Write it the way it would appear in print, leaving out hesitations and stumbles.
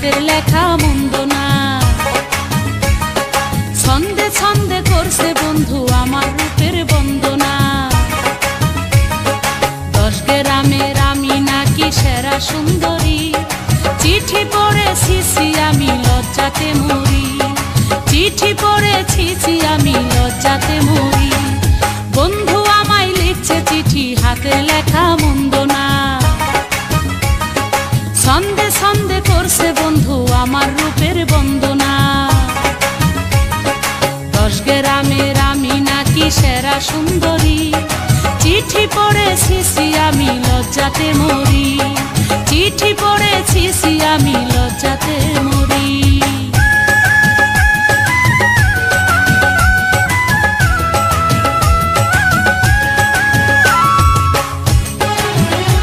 হাতের লেখা মন্দ না। ছন্দে ছন্দে করছে বন্ধু আমার রূপের বন্দনা। 10 গ্রামের আমি নাকি সেরা সুন্দরী, চিঠি পড়েছি আমি লজ্জাতে মরি। চিঠি পড়েছি আমি লজ্জাতে মরি। বন্ধু আমায় লিখছে চিঠি হাতের লেখা মন্দ না। ছন্দে ছন্দে করছে বন্ধু আমার রূপের বন্দনা। 10 গ্রামের আমি নাকি সেরা সুন্দরী, চিঠি পড়েছি আমি লজ্জাতে মরি। চিঠি পড়েছি আমি লজ্জাতে মরি।